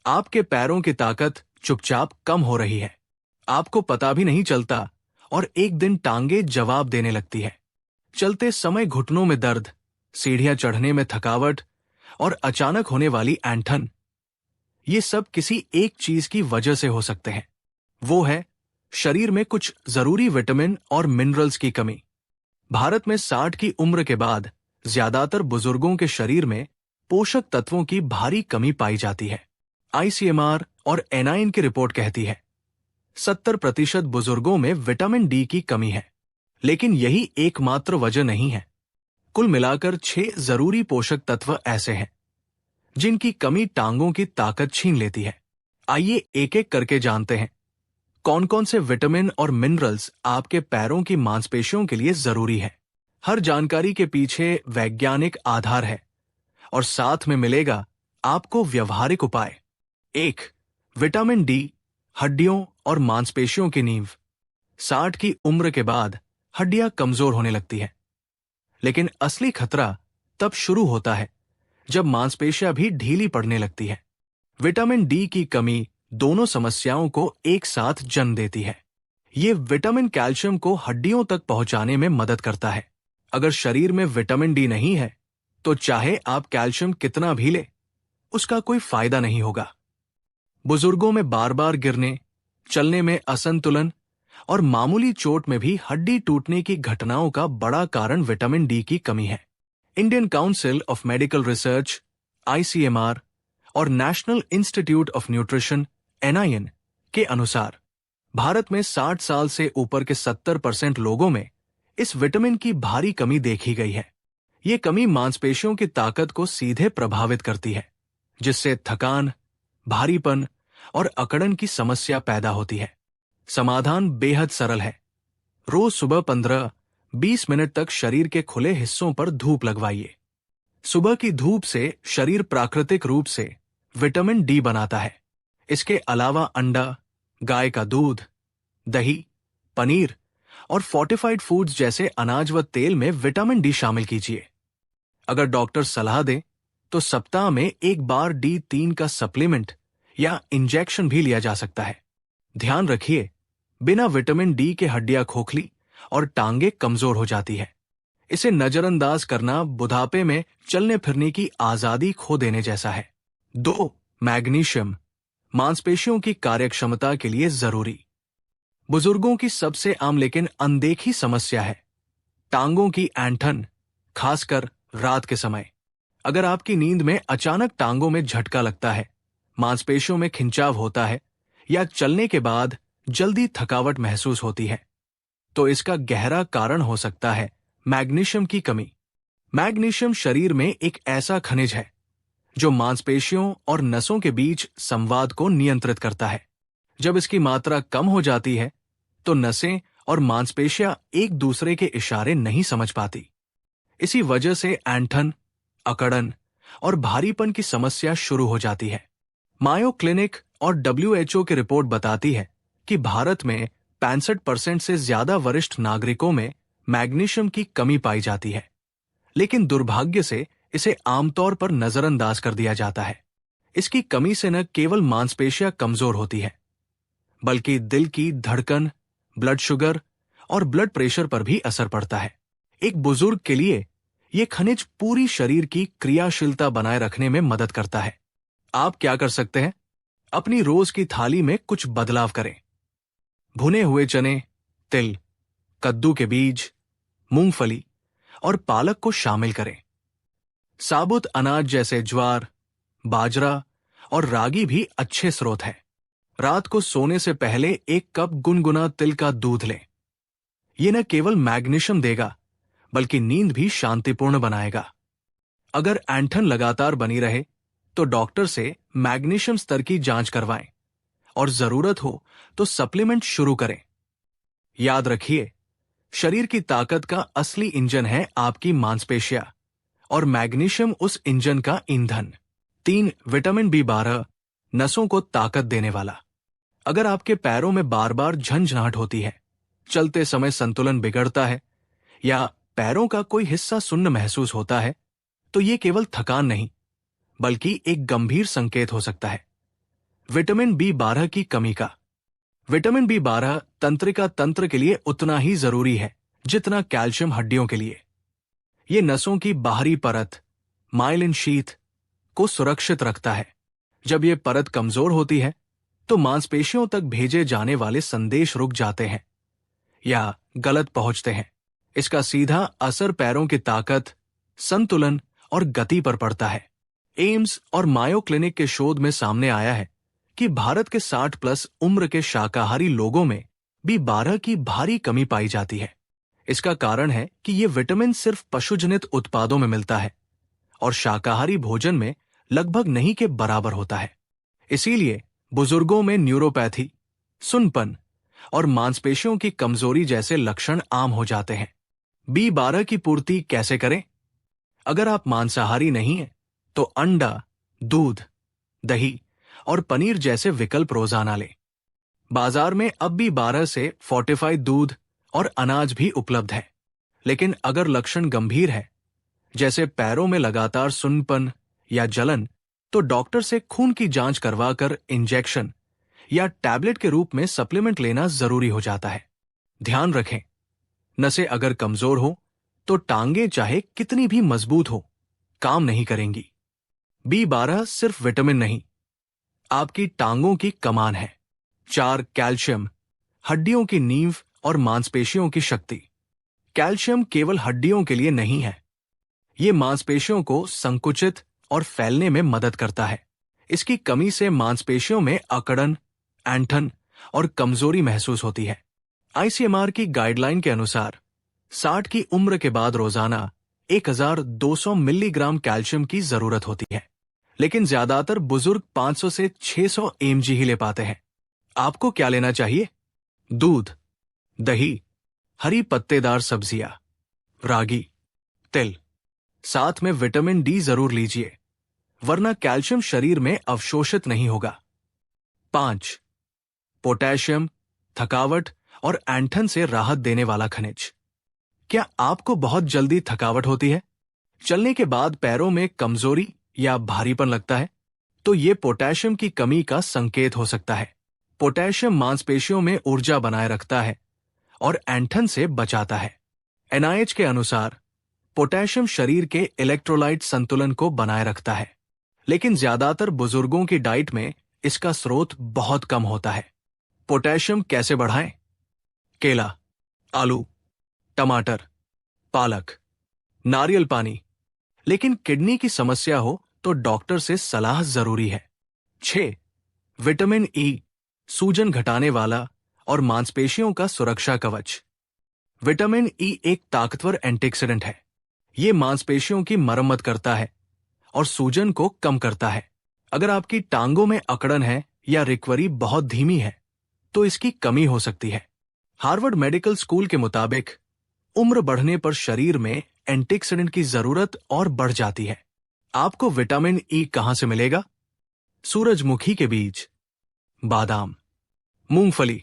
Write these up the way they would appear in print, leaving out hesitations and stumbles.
आपके पैरों की ताकत चुपचाप कम हो रही है, आपको पता भी नहीं चलता, और एक दिन टांगे जवाब देने लगती है। चलते समय घुटनों में दर्द, सीढ़ियां चढ़ने में थकावट और अचानक होने ऐंठन, ये सब किसी एक चीज की वजह से हो सकते हैं। वो है शरीर में कुछ जरूरी विटामिन और मिनरल्स की कमी। भारत में 60 की उम्र के बाद ज्यादातर बुजुर्गों के शरीर में पोषक तत्वों की भारी कमी पाई जाती है। आईसीएमआर और एनआईएन की रिपोर्ट कहती है 70% बुजुर्गों में विटामिन डी की कमी है। लेकिन यही एकमात्र वजह नहीं है। कुल मिलाकर 6 जरूरी पोषक तत्व ऐसे हैं जिनकी कमी टांगों की ताकत छीन लेती है। आइए एक एक करके जानते हैं कौन कौन से विटामिन और मिनरल्स आपके पैरों की मांसपेशियों के लिए जरूरी है। हर जानकारी के पीछे वैज्ञानिक आधार है और साथ में मिलेगा आपको व्यवहारिक उपाय। 1. विटामिन डी, हड्डियों और मांसपेशियों की नींव। 60 की उम्र के बाद हड्डियां कमजोर होने लगती हैं, लेकिन असली खतरा तब शुरू होता है जब मांसपेशियां भी ढीली पड़ने लगती है। विटामिन डी की कमी दोनों समस्याओं को एक साथ जन्म देती है। ये विटामिन कैल्शियम को हड्डियों तक पहुंचाने में मदद करता है। अगर शरीर में विटामिन डी नहीं है तो चाहे आप कैल्शियम कितना भी ले, उसका कोई फायदा नहीं होगा। बुजुर्गों में बार बार गिरने, चलने में असंतुलन और मामूली चोट में भी हड्डी टूटने की घटनाओं का बड़ा कारण विटामिन डी की कमी है। Indian council of medical research ICMR और national institute of nutrition NIN के अनुसार भारत में 60 साल से ऊपर के 70% लोगों में इस विटामिन की भारी कमी देखी गई है। ये कमी मांसपेशियों की ताकत को सीधे प्रभावित करती है, जिससे थकान, भारीपन और अकड़न की समस्या पैदा होती है। समाधान बेहद सरल है। रोज सुबह 15-20 मिनट तक शरीर के खुले हिस्सों पर धूप लगवाइए। सुबह की धूप से शरीर प्राकृतिक रूप से विटामिन डी बनाता है। इसके अलावा अंडा, गाय का दूध, दही, पनीर और फोर्टिफाइड फूड्स जैसे अनाज व तेल में विटामिन डी शामिल कीजिए। अगर डॉक्टर सलाह दे तो सप्ताह में एक बार D3 का सप्लीमेंट या इंजेक्शन भी लिया जा सकता है। ध्यान रखिए, बिना विटामिन डी के हड्डियां खोखली और टांगे कमजोर हो जाती है। इसे नजरअंदाज करना बुढ़ापे में चलने फिरने की आजादी खो देने जैसा है। 2. मैग्नीशियम, मांसपेशियों की कार्यक्षमता के लिए जरूरी। बुजुर्गों की सबसे आम लेकिन अनदेखी समस्या है टांगों की ऐंठन, खासकर रात के समय। अगर आपकी नींद में अचानक टांगों में झटका लगता है, मांसपेशियों में खिंचाव होता है या चलने के बाद जल्दी थकावट महसूस होती है, तो इसका गहरा कारण हो सकता है मैग्नीशियम की कमी। मैग्नीशियम शरीर में एक ऐसा खनिज है जो मांसपेशियों और नसों के बीच संवाद को नियंत्रित करता है। जब इसकी मात्रा कम हो जाती है तो नसें और मांसपेशियां एक दूसरे के इशारे नहीं समझ पाती। इसी वजह से ऐंठन, अकड़न और भारीपन की समस्या शुरू हो जाती है। मायो क्लिनिक और WHO की रिपोर्ट बताती है कि भारत में 65% से ज्यादा वरिष्ठ नागरिकों में मैग्नीशियम की कमी पाई जाती है, लेकिन दुर्भाग्य से इसे आमतौर पर नजरअंदाज कर दिया जाता है। इसकी कमी से न केवल मांसपेशियां कमजोर होती है, बल्कि दिल की धड़कन, ब्लड शुगर और ब्लड प्रेशर पर भी असर पड़ता है। एक बुजुर्ग के लिए यह खनिज पूरी शरीर की क्रियाशीलता बनाए रखने में मदद करता है। आप क्या कर सकते हैं? अपनी रोज की थाली में कुछ बदलाव करें। भुने हुए चने, तिल, कद्दू के बीज, मूंगफली और पालक को शामिल करें। साबुत अनाज जैसे ज्वार, बाजरा और रागी भी अच्छे स्रोत हैं। रात को सोने से पहले 1 कप गुनगुना तिल का दूध लें। यह न केवल मैग्नीशियम देगा, बल्कि नींद भी शांतिपूर्ण बनाएगा। अगर ऐंठन लगातार बनी रहे तो डॉक्टर से मैग्नीशियम स्तर की जांच करवाएं और जरूरत हो तो सप्लीमेंट शुरू करें। याद रखिए, शरीर की ताकत का असली इंजन है आपकी मांसपेशियां और मैग्नीशियम उस इंजन का ईंधन। 3. विटामिन B12, नसों को ताकत देने वाला। अगर आपके पैरों में बार बार झंझनाहट होती है, चलते समय संतुलन बिगड़ता है या पैरों का कोई हिस्सा सुन्न महसूस होता है, तो ये केवल थकान नहीं, बल्कि एक गंभीर संकेत हो सकता है। विटामिन B12 की कमी का। विटामिन B12 तंत्रिका तंत्र के लिए उतना ही जरूरी है जितना कैल्शियम हड्डियों के लिए। ये नसों की बाहरी परत, माइलिन शीथ, को सुरक्षित रखता है। जब ये परत कमजोर होती है तो मांसपेशियों तक भेजे जाने वाले संदेश रुक जाते हैं या गलत पहुंचते हैं। इसका सीधा असर पैरों की ताकत, संतुलन और गति पर पड़ता है। एम्स और मायो क्लिनिक के शोध में सामने आया है कि भारत के 60+ उम्र के शाकाहारी लोगों में B12 की भारी कमी पाई जाती है। इसका कारण है कि ये विटामिन सिर्फ पशुजनित उत्पादों में मिलता है और शाकाहारी भोजन में लगभग नहीं के बराबर होता है। इसीलिए बुजुर्गों में न्यूरोपैथी, सुन्नपन और मांसपेशियों की कमजोरी जैसे लक्षण आम हो जाते हैं। B12 की पूर्ति कैसे करें? अगर आप मांसाहारी नहीं हैं तो अंडा, दूध, दही और पनीर जैसे विकल्प रोजाना लें। बाजार में अब B12 से फोर्टिफाइड दूध और अनाज भी उपलब्ध है। लेकिन अगर लक्षण गंभीर है, जैसे पैरों में लगातार सुन्नपन या जलन, तो डॉक्टर से खून की जांच करवाकर इंजेक्शन या टैबलेट के रूप में सप्लीमेंट लेना जरूरी हो जाता है। ध्यान रखें, नसें अगर कमजोर हो तो टांगे चाहे कितनी भी मजबूत हो, काम नहीं करेंगी। B12 सिर्फ विटामिन नहीं, आपकी टांगों की कमान है। 4. कैल्शियम, हड्डियों की नींव और मांसपेशियों की शक्ति। कैल्शियम केवल हड्डियों के लिए नहीं है, ये मांसपेशियों को संकुचित और फैलने में मदद करता है। इसकी कमी से मांसपेशियों में अकड़न, ऐंठन और कमजोरी महसूस होती है। ICMR की गाइडलाइन के अनुसार 60 की उम्र के बाद रोजाना 1200 मिलीग्राम कैल्शियम की जरूरत होती है, लेकिन ज्यादातर बुजुर्ग 500 से 600 mg ही ले पाते हैं। आपको क्या लेना चाहिए? दूध, दही, हरी पत्तेदार सब्जियां, रागी, तिल। साथ में विटामिन D जरूर लीजिए, वरना कैल्शियम शरीर में अवशोषित नहीं होगा। 5. पोटेशियम, थकावट और ऐंठन से राहत देने वाला खनिज। क्या आपको बहुत जल्दी थकावट होती है? चलने के बाद पैरों में कमजोरी या भारीपन लगता है? तो ये पोटेशियम की कमी का संकेत हो सकता है। पोटेशियम मांसपेशियों में ऊर्जा बनाए रखता है और ऐंठन से बचाता है। NIH के अनुसार पोटेशियम शरीर के इलेक्ट्रोलाइट संतुलन को बनाए रखता है, लेकिन ज्यादातर बुजुर्गों की डाइट में इसका स्रोत बहुत कम होता है। पोटेशियम कैसे बढ़ाएं? केला, आलू, टमाटर, पालक, नारियल पानी। लेकिन किडनी की समस्या हो तो डॉक्टर से सलाह जरूरी है। 6. विटामिन E, सूजन घटाने वाला और मांसपेशियों का सुरक्षा कवच। विटामिन E एक ताकतवर एंटीऑक्सीडेंट है। ये मांसपेशियों की मरम्मत करता है और सूजन को कम करता है। अगर आपकी टांगों में अकड़न है या रिकवरी बहुत धीमी है, तो इसकी कमी हो सकती है। हार्वर्ड मेडिकल स्कूल के मुताबिक उम्र बढ़ने पर शरीर में एंटीऑक्सीडेंट की जरूरत और बढ़ जाती है। आपको विटामिन E कहां से मिलेगा? सूरजमुखी के बीज, बादाम, मूंगफली,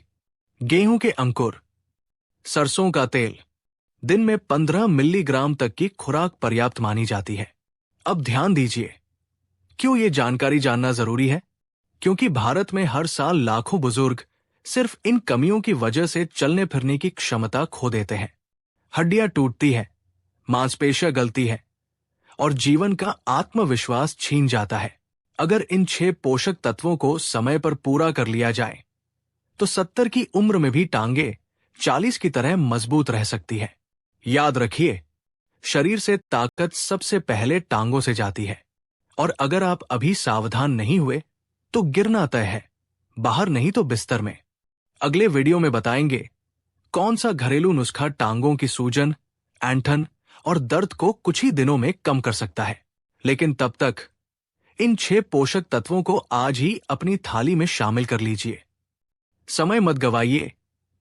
गेहूं के अंकुर, सरसों का तेल। दिन में 15 मिलीग्राम तक की खुराक पर्याप्त मानी जाती है। अब ध्यान दीजिए, क्यों ये जानकारी जानना जरूरी है? क्योंकि भारत में हर साल लाखों बुजुर्ग सिर्फ इन कमियों की वजह से चलने फिरने की क्षमता खो देते हैं। हड्डियां टूटती है, मांसपेशियां गलती है और जीवन का आत्मविश्वास छीन जाता है। अगर इन 6 पोषक तत्वों को समय पर पूरा कर लिया जाए तो 70 की उम्र में भी टांगे 40 की तरह मजबूत रह सकती है। याद रखिए, शरीर से ताकत सबसे पहले टांगों से जाती है और अगर आप अभी सावधान नहीं हुए तो गिरना तय है, बाहर नहीं तो बिस्तर में। अगले वीडियो में बताएंगे कौन सा घरेलू नुस्खा टांगों की सूजन, ऐंठन और दर्द को कुछ ही दिनों में कम कर सकता है। लेकिन तब तक इन 6 पोषक तत्वों को आज ही अपनी थाली में शामिल कर लीजिए। समय मत गवाइए,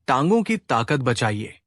टांगों की ताकत बचाइए।